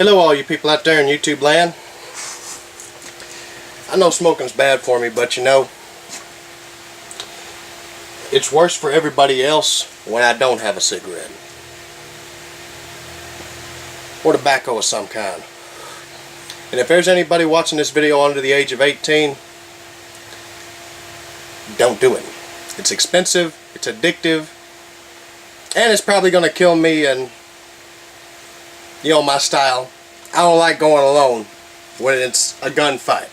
Hello all you people out there in YouTube land. I know smoking's bad for me, but you know, it's worse for everybody else when I don't have a cigarette. Or tobacco of some kind. And if there's anybody watching this video under the age of 18, don't do it. It's expensive, it's addictive, and it's probably going to kill me and, you know, my style. I don't like going alone when it's a gunfight.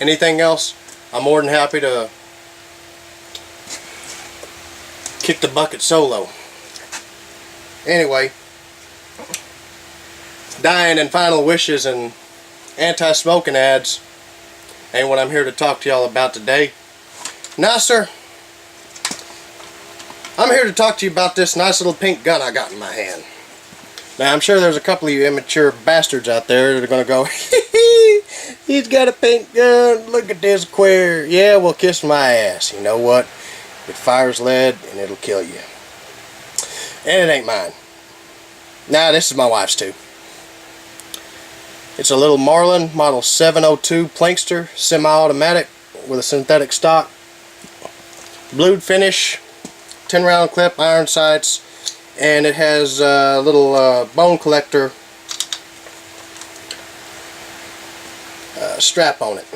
Anything else, I'm more than happy to kick the bucket solo. Anyway, dying and final wishes and anti-smoking ads ain't what I'm here to talk to y'all about today. Nah, sir. I'm here to talk to you about this nice little pink gun I got in my hand. Now, I'm sure there's a couple of you immature bastards out there that are going to go, he's got a pink gun, look at this queer. Yeah, well, kiss my ass. You know what? It fires lead and it'll kill you. And it ain't mine. Nah, this is my wife's too. It's a little Marlin model 702 Plinkster semi-automatic with a synthetic stock. Blued finish, 10-round clip, iron sights. And it has a little bone collector strap on it.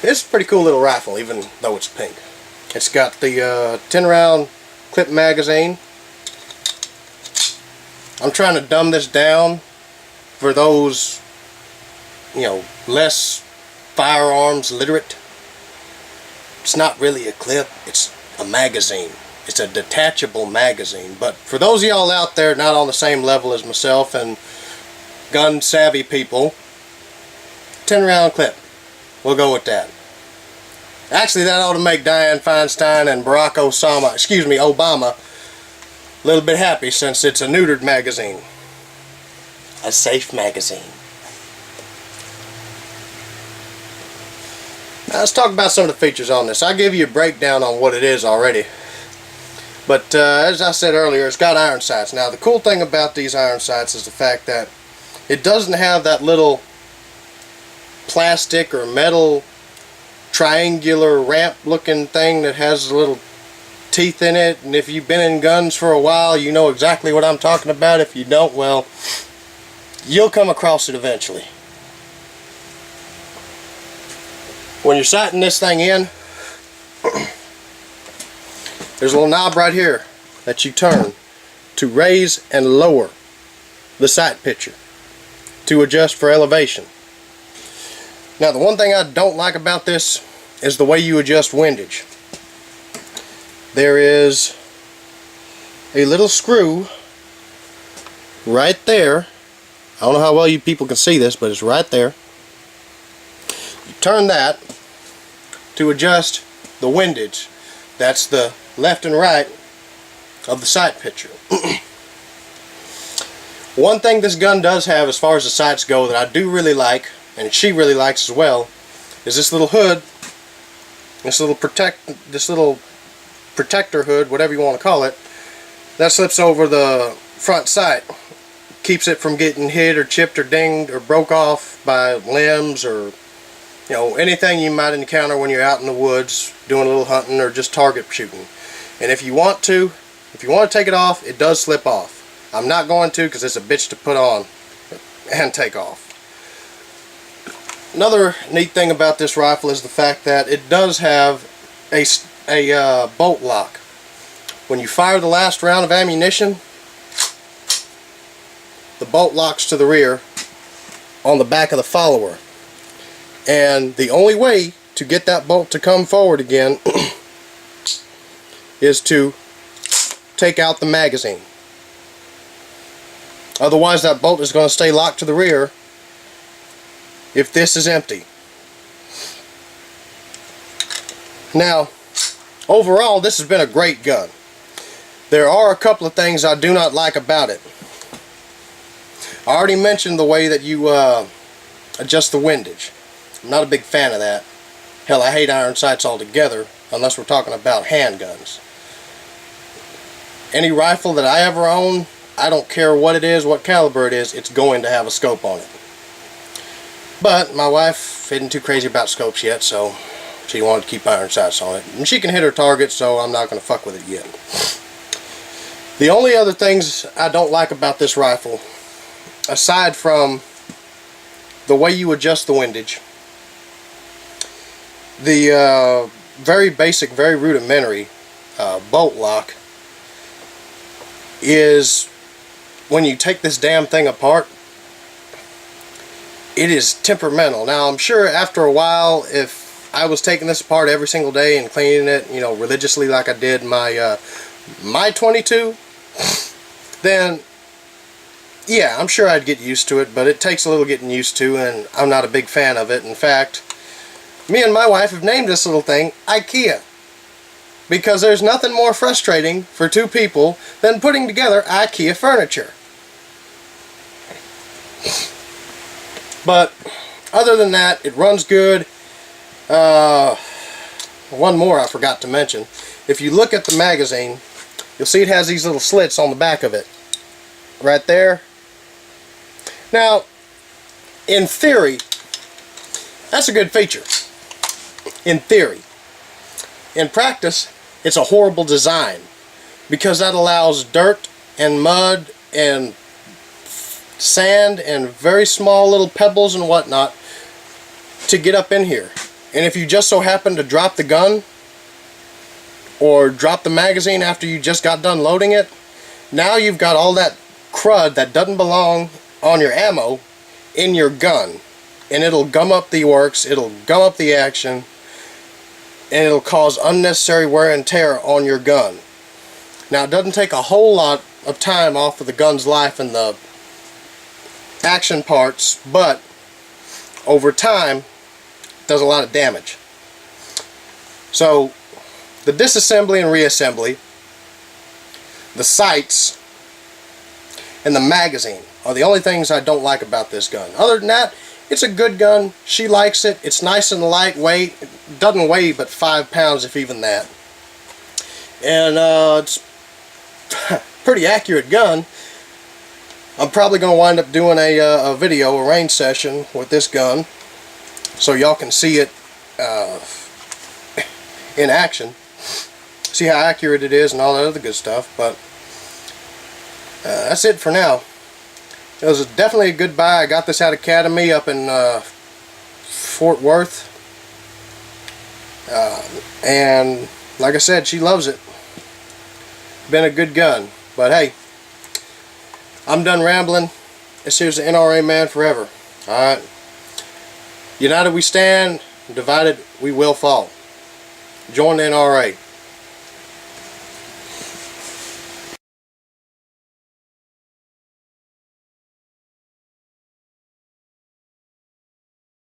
It's a pretty cool little rifle, even though it's pink. It's got the 10-round clip magazine. I'm trying to dumb this down for those, you know, less firearms literate. It's not really a clip, it's a magazine. It's a detachable magazine. But for those of y'all out there not on the same level as myself and gun savvy people, 10-round clip. We'll go with that. Actually, that ought to make Dianne Feinstein and Barack Obama a little bit happy, since it's a neutered magazine. A safe magazine. Now, let's talk about some of the features on this. I'll give you a breakdown on what it is already. But as I said earlier, it's got iron sights. Now, the cool thing about these iron sights is the fact that it doesn't have that little plastic or metal triangular ramp looking thing that has little teeth in it. And if you've been in guns for a while, you know exactly what I'm talking about. If you don't, well, you'll come across it eventually. When you're sighting this thing in, there's a little knob right here that you turn to raise and lower the sight picture to adjust for elevation. Now, the one thing I don't like about this is the way you adjust windage. There is a little screw right there. I don't know how well you people can see this, but it's right there. You turn that to adjust the windage. That's the left and right of the sight picture. One thing this gun does have as far as the sights go that I do really like, and she really likes as well, is this little hood, this little protector hood, whatever you want to call it, that slips over the front sight. Keeps it from getting hit or chipped or dinged or broke off by limbs or, you know, anything you might encounter when you're out in the woods doing a little hunting or just target shooting. And if you want to take it off, it does slip off. I'm not going to, because it's a bitch to put on and take off. Another neat thing about this rifle is the fact that it does have a bolt lock. When you fire the last round of ammunition, the bolt locks to the rear on the back of the follower. And the only way to get that bolt to come forward again is to take out the magazine. Otherwise, that bolt is going to stay locked to the rear if this is empty. Now, overall, this has been a great gun. There are a couple of things I do not like about it. I already mentioned the way that you adjust the windage. I'm not a big fan of that. Hell, I hate iron sights altogether, unless we're talking about handguns. Any rifle that I ever own I don't care what it is, what caliber it is, it's going to have a scope on it. But my wife isn't too crazy about scopes yet, so she wanted to keep iron sights on it. And she can hit her target, so I'm not going to fuck with it yet. The only other things I don't like about this rifle, aside from the way you adjust the windage, the very basic, very rudimentary bolt lock, is when you take this damn thing apart, it is temperamental. Now I'm sure after a while, if I was taking this apart every single day and cleaning it, you know, religiously like I did my my 22, then yeah, I'm sure I'd get used to it, but it takes a little getting used to, and I'm not a big fan of it. In fact, me and my wife have named this little thing IKEA, because there's nothing more frustrating for two people than putting together IKEA furniture. But other than that, it runs good. One more I forgot to mention. If you look at the magazine, you'll see it has these little slits on the back of it. Right there. Now, in theory, that's a good feature. In theory. In practice, it's a horrible design, because that allows dirt and mud and sand and very small little pebbles and whatnot to get up in here. And if you just so happen to drop the gun or drop the magazine after you just got done loading it, now you've got all that crud that doesn't belong on your ammo in your gun, and it'll gum up the works, it'll gum up the action, and it'll cause unnecessary wear and tear on your gun. Now, it doesn't take a whole lot of time off of the gun's life and the action parts, but over time it does a lot of damage. So the disassembly and reassembly, the sights, and the magazine are the only things I don't like about this gun. Other than that, it's a good gun. She likes it. It's nice and lightweight. It doesn't weigh but 5 pounds, if even that. And it's a pretty accurate gun. I'm probably going to wind up doing a video, a range session with this gun, so y'all can see it in action, see how accurate it is and all that other good stuff. But that's it for now. It was definitely a good buy. I got this at Academy up in Fort Worth, and like I said, she loves it. Been a good gun. But hey, I'm done rambling. This here's the NRA man forever. Alright. United we stand, divided we will fall. Join the NRA.